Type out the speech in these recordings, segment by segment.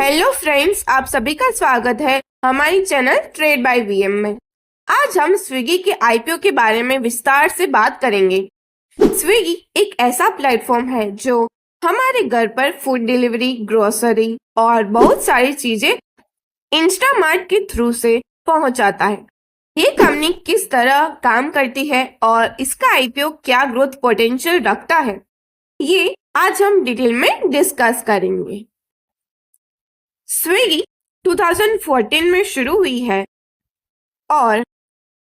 Hello friends, आप सभी का स्वागत है हमारी चैनल ट्रेड बाय वीएम में। आज हम स्विगी के आईपीओ के बारे में विस्तार से बात करेंगे। स्विगी एक ऐसा प्लेटफॉर्म है जो हमारे घर पर फूड डिलीवरी, ग्रोसरी और बहुत सारी चीजें इंस्टामार्ट के थ्रू से पहुंचाता है। ये कंपनी किस तरह काम करती है और इसका आईपीओ क्या ग्रोथ पोटेंशियल रखता है, ये आज हम डिटेल में डिस्कस करेंगे। स्विगी 2014 में शुरू हुई है और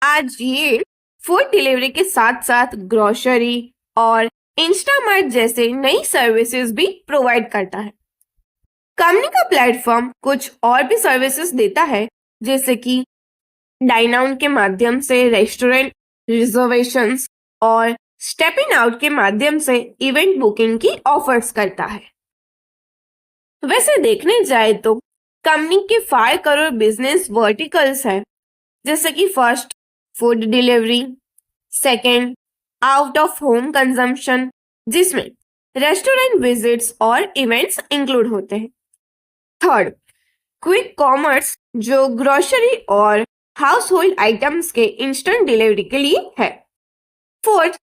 आज ये फूड डिलीवरी के साथ साथ ग्रोसरी और इंस्टामार्ट जैसे नई सर्विसेज भी प्रोवाइड करता है। कंपनी का प्लेटफॉर्म कुछ और भी सर्विसेज देता है, जैसे कि डाइन आउट के माध्यम से रेस्टोरेंट रिजर्वेशंस और स्टेप इन आउट के माध्यम से इवेंट बुकिंग की ऑफर्स करता है। वैसे देखने जाए तो कंपनी के 5 करोड़ बिजनेस वर्टिकल्स है, जैसे कि first food delivery, second out of home consumption जिसमें रेस्टोरेंट विजिट्स और इवेंट्स इंक्लूड होते हैं, थर्ड क्विक कॉमर्स जो ग्रोसरी और हाउस होल्ड आइटम्स के इंस्टेंट डिलीवरी के लिए है, फोर्थ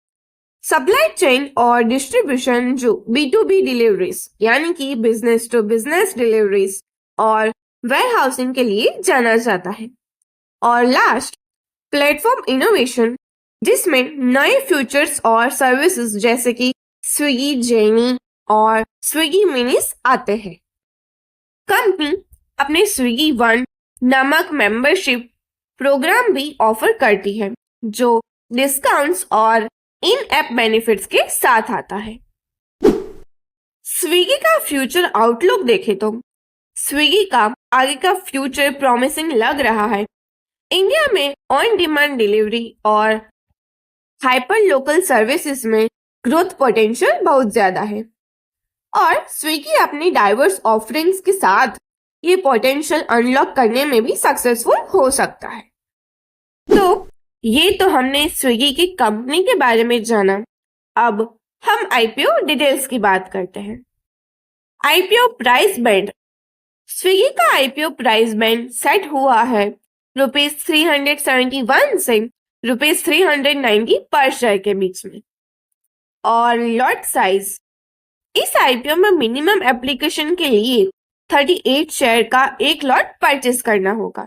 सप्लाई चेन और डिस्ट्रीब्यूशन जो B2B डिलीवरीज यानी कि बिजनेस टू बिजनेस डिलीवरीज और वेयर हाउसिंग के लिए जाना जाता है, और लास्ट प्लेटफॉर्म इनोवेशन जिसमें नए फीचर्स और सर्विसेज जैसे कि स्विगी जेनी और स्विगी मिनीस आते हैं। कंपनी अपने स्विगी वन नामक मेंबरशिप प्रोग्राम भी ऑफर करती है जो डिस्काउंट्स और इन ऐप बेनिफिट्स के साथ आता है। स्विगी का फ्यूचर आउटलुक देखें तो स्विगी का आगे का फ्यूचर प्रॉमिसिंग लग रहा है। इंडिया में ऑन डिमांड डिलीवरी और हाइपर लोकल सर्विसेज में ग्रोथ पोटेंशियल बहुत ज्यादा है और स्विगी अपनी डाइवर्स ऑफरिंग्स के साथ ये पोटेंशियल अनलॉक करने में भी सक्सेसफुल हो सकता है। तो ये तो हमने स्विगी की कंपनी के बारे में जाना। अब हम आईपीओ डिटेल्स की बात करते हैं। IPO price band. स्विगी का आईपीओ प्राइस बैंड सेट हुआ है ₹371 से ₹390 पर शेयर के बीच में, और लॉट साइज। इस आईपीओ में मिनिमम एप्लीकेशन के लिए 38 शेयर का एक लॉट परचेस करना होगा।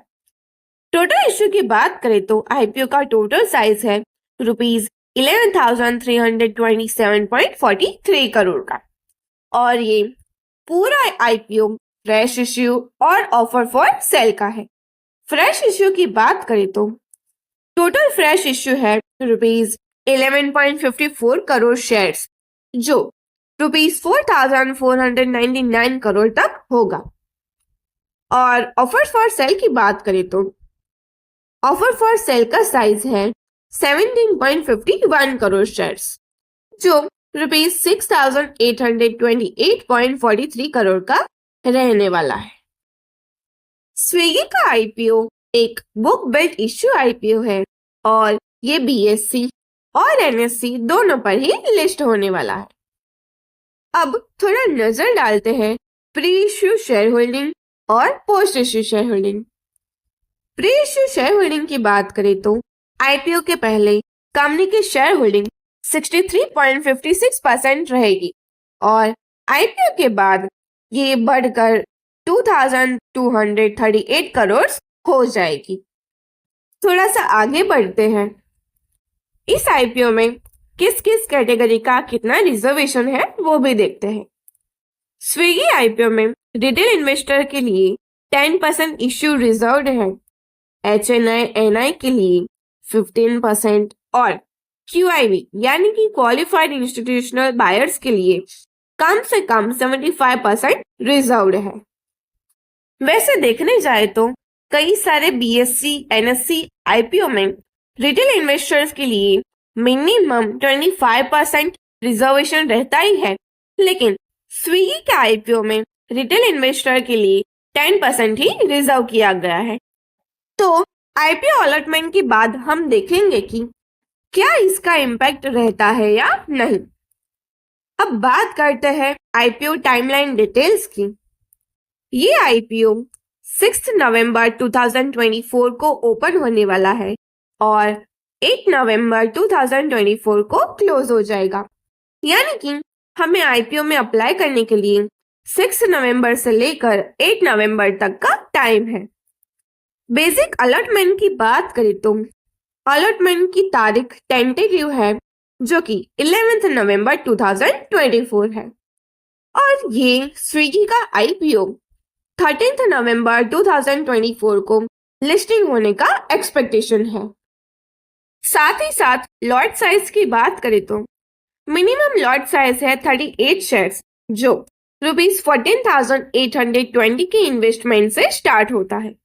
टोटल इश्यू की बात करें तो आईपीओ का टोटल साइज है ₹11,327.43 करोड़ का, और ये पूरा आईपीओ फ्रेश इश्यू और ऑफर फॉर सेल का है। फ्रेश इश्यू की बात करें तो टोटल फ्रेश इश्यू है ₹11.54 करोड़ शेयर्स, जो ₹4,499 करोड़ तक होगा। और ऑफर फॉर सेल की बात करें तो ऑफर फॉर सेल का साइज है 17.51 करोड़ शेयर्स, जो ₹6,828.43 करोड़ का रहने वाला है। स्विगी का आईपीओ एक बुक बिल्ड इश्यू आईपीओ है और ये बीएससी और एनएससी दोनों पर ही लिस्ट होने वाला है। अब थोड़ा नजर डालते हैं प्री इश्यू शेयर होल्डिंग और post issue share holding. Pre issue share holding की बात करें तो आईपीओ के पहले कंपनी की शेयर होल्डिंग 63.56% रहेगी और आईपीओ के बाद ये बढ़कर 2,238 करोड़ हो जाएगी। थोड़ा सा आगे बढ़ते हैं। इस आईपीओ में किस किस कैटेगरी का कितना रिजर्वेशन है वो भी देखते हैं। स्विगी आईपीओ में रिटेल इन्वेस्टर के लिए 10% इश्यू रिजर्व्ड है, एचएनआई एनआई के लिए 15% और क्यूआईबी यानी कि क्वालिफाइड इंस्टीट्यूशनल बायर्स के लिए कम से कम 75% रिजर्व्ड है। वैसे देखने जाए तो कई सारे बीएससी एनएससी आईपीओ में रिटेल इन्वेस्टर्स के लिए मिनिमम 25% रिजर्वेशन रहता ही है, लेकिन स्विगी के आईपीओ में रिटेल इन्वेस्टर के लिए 10% ही रिजर्व किया गया है। तो आईपीओ अलॉटमेंट के बाद हम देखेंगे कि क्या इसका इम्पैक्ट रहता है या नहीं। अब बात करते हैं आईपीओ टाइमलाइन डिटेल्स की। ये आईपीओ 6 नवंबर 2024 को ओपन होने वाला है और 8 नवंबर 2024 को क्लोज हो जाएगा। यानी कि हमें आईपीओ में अप्लाई करने के लिए 6 नवंबर से लेकर 8 नवंबर तक का टाइम है। बेसिक अलॉटमेंट की बात करें तो अलॉटमेंट की तारीख टेंटेटिव है जो कि 11 नवंबर 2024 है और ये स्विगी का आईपीओ 13 नवंबर 2024 को लिस्टिंग होने का एक्सपेक्टेशन है। साथ ही साथ लॉट साइज की बात करें तो मिनिमम लॉट साइज है 38 शेयर्स जो ₹14,820 की इन्वेस्टमेंट से स्टार्ट होता है।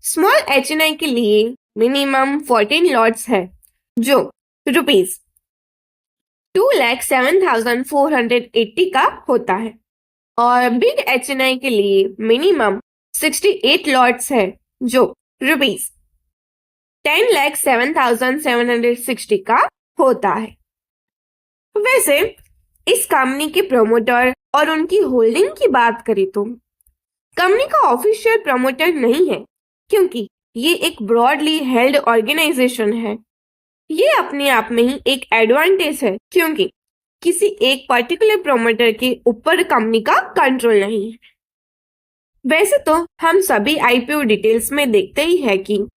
स्मॉल एचएनआई के लिए मिनिमम 14 लॉट्स है जो ₹2,07,480 का होता है और बिग एचएनआई के लिए मिनिमम 68 लॉट्स है जो ₹10,07,760 का होता है। वैसे इस कंपनी के प्रमोटर और उनकी होल्डिंग की बात करें तो कंपनी का ऑफिशियल प्रमोटर नहीं है क्योंकि ये एक ब्रॉडली हेल्ड ऑर्गेनाइजेशन है। ये अपने आप में ही एक एडवांटेज है क्योंकि किसी एक पर्टिकुलर प्रमोटर के ऊपर कंपनी का कंट्रोल नहीं है। वैसे तो हम सभी आईपीओ डिटेल्स में देखते ही है कि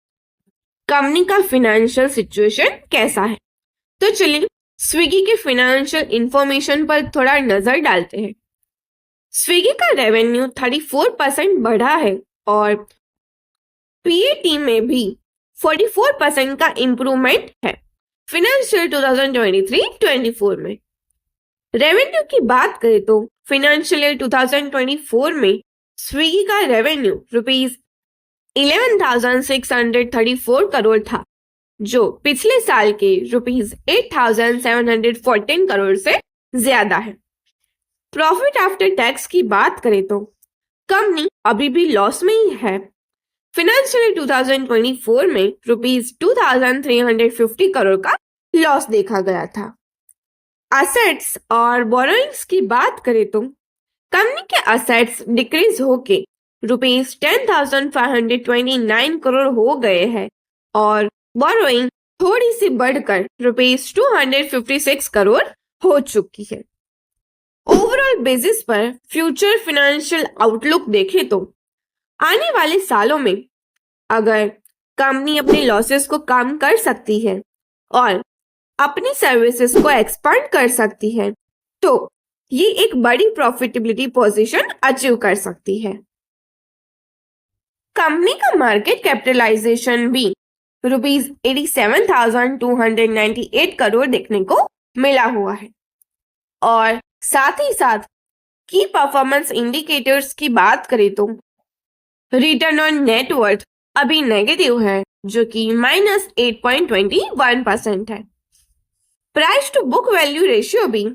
कंपनी का फाइनेंशियल सिचुएशन कैसा है। तो चलिए स्विगी के फाइनेंशियल इंफॉर्मेशन पर थोड़ा नजर डालते हैं। स्विगी का रेवेन्यू 34% बढ़ा है और पीएटी में भी 44% का इंप्रूवमेंट है फाइनेंशियल 2023-24 में। रेवेन्यू की बात करें तो फाइनेंशियल ईयर 2024 में स्विगी का रेवेन्यू ₹11,634 करोड़ था जो पिछले साल के ₹8,714 करोड़ से ज्यादा है। प्रॉफिट आफ्टर टैक्स की बात करें तो कंपनी अभी भी लॉस में ही है। फाइनेंशियल 2024 में ₹2,350 करोड़ का लॉस देखा गया था। असेट्स और बोरोइंग्स की बात करें तो कंपनी के असेट्स डिक्रीज होके ₹10,529 करोड़ हो गए हैं और बोरोइंग थोड़ी सी बढ़कर ₹256 करोड़ हो चुकी है। ओवरऑल बेसिस पर फ्यूचर फाइनेंशियल आउटलुक देखें तो आने वाले सालों में अगर कंपनी अपने लॉसेस को कम कर सकती है और अपनी सर्विसेज को एक्सपांड कर सकती है तो ये एक बड़ी प्रॉफिटेबिलिटी पोजीशन अचीव कर सकती है। कंपनी का मार्केट कैपिटलाइजेशन भी ₹87,298 करोड़ देखने को मिला हुआ है और साथ ही साथ की परफॉर्मेंस इंडिकेटर्स की बात करें तो रिटर्न ऑन नेटवर्थ अभी नेगेटिव है जो कि -8.21% है। Price to book value ratio भी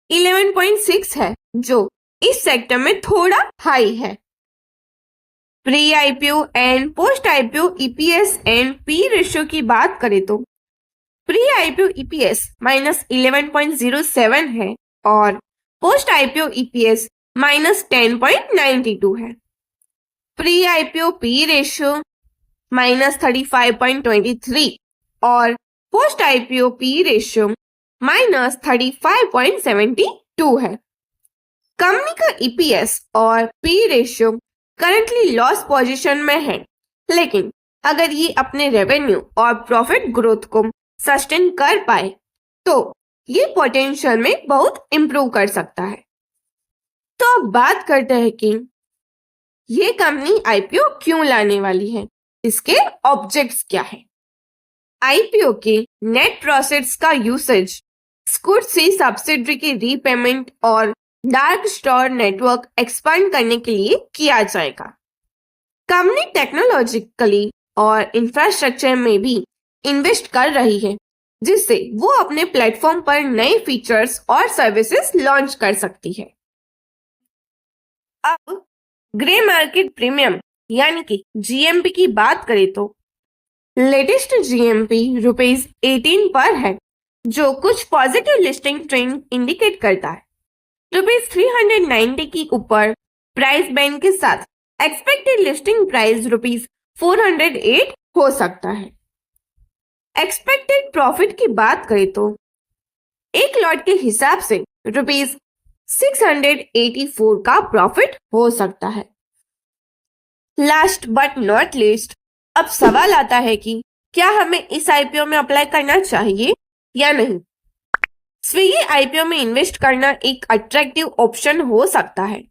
11.6 है जो इस सेक्टर में थोड़ा हाई है। Pre IPO and post IPO EPS and P ratio की बात करें तो प्री आईपीओ ईपीएस -11.07 है और पोस्ट आईपीओ ईपीएस -10.92 है। प्री आईपीओ पी रेशियो -35.23 और पोस्ट आईपीओ पी रेशियो -35.72 है। कंपनी का ईपीएस और P ratio currently loss position में है लेकिन अगर ये अपने रेवेन्यू और प्रॉफिट ग्रोथ को सस्टेन कर पाए तो ये पोटेंशियल में बहुत इंप्रूव कर सकता है। तो अब बात करते हैं कि ये कंपनी आईपीओ क्यों लाने वाली है, इसके ऑब्जेक्ट्स क्या है। आईपीओ के नेट प्रोसेड्स का यूसेज स्कूट सी सब्सिडरी की रीपेमेंट और डार्क स्टोर नेटवर्क एक्सपांड करने के लिए किया जाएगा। कंपनी टेक्नोलॉजिकली और इंफ्रास्ट्रक्चर में भी इन्वेस्ट कर रही है जिससे वो अपने प्लेटफॉर्म पर नए फीचर्स और सर्विसेज लॉन्च कर सकती है। अब ग्रे मार्केट प्रीमियम यानी कि जीएमपी की बात करें तो लेटेस्ट जीएमपी ₹18 पर है जो कुछ पॉजिटिव लिस्टिंग ट्रेंड इंडिकेट करता है। ₹390 की ऊपर प्राइस बैंड के साथ एक्सपेक्टेड लिस्टिंग प्राइस ₹408 हो सकता है। एक्सपेक्टेड प्रॉफिट की बात करें तो एक लॉट के हिसाब से ₹684 का प्रॉफिट हो सकता है। लास्ट बट नॉट लीस्ट, अब सवाल आता है कि क्या हमें इस आईपीओ में अप्लाई करना चाहिए या नहीं। स्विगी आईपीओ में इन्वेस्ट करना एक अट्रैक्टिव ऑप्शन हो सकता है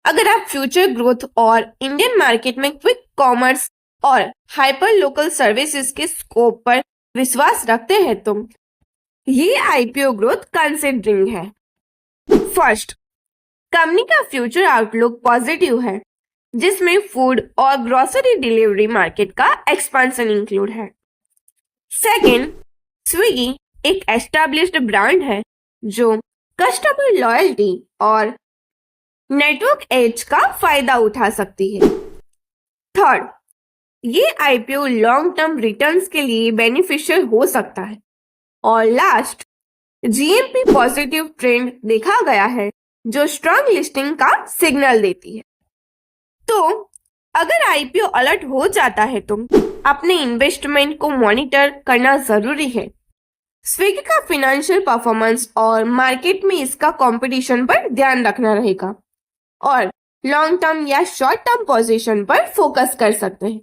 अगर आप फ्यूचर ग्रोथ और इंडियन मार्केट में क्विक कॉमर्स और हाइपर लोकल सर्विसेज के स्कोप पर विश्वास रखते हैं तो ये आईपीओ ग्रोथ कंसिडरिंग है। फर्स्ट, कंपनी का फ्यूचर आउटलुक पॉजिटिव है जिसमें फूड और ग्रोसरी डिलीवरी मार्केट का एक्सपेंशन इंक्लूड है। सेकेंड, स्विगी एक एस्टैब्लिश्ड ब्रांड है जो कस्टमर लॉयल्टी और नेटवर्क एज का फायदा उठा सकती है। थर्ड, ये आईपीओ लॉन्ग टर्म रिटर्न्स के लिए बेनिफिशियल हो सकता है। और लास्ट, जीएमपी पॉजिटिव ट्रेंड देखा गया है जो स्ट्रांग लिस्टिंग का सिग्नल देती है। तो अगर आईपीओ अलर्ट हो जाता है तो अपने इन्वेस्टमेंट को मॉनिटर करना जरूरी है। स्विगी का फाइनेंशियल परफॉर्मेंस और मार्केट में इसका कंपटीशन पर ध्यान रखना रहेगा और लॉन्ग टर्म या शॉर्ट टर्म पोजीशन पर फोकस कर सकते हैं।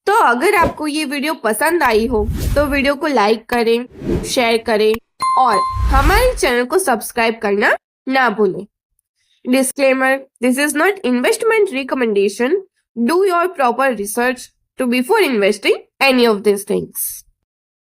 तो अगर आपको ये वीडियो पसंद आई हो तो वीडियो को लाइक करें, शेयर करें और हमारे चैनल को सब्सक्राइब करना ना भूलें। Disclaimer, this is not investment recommendation. Do your proper research before investing any of these things.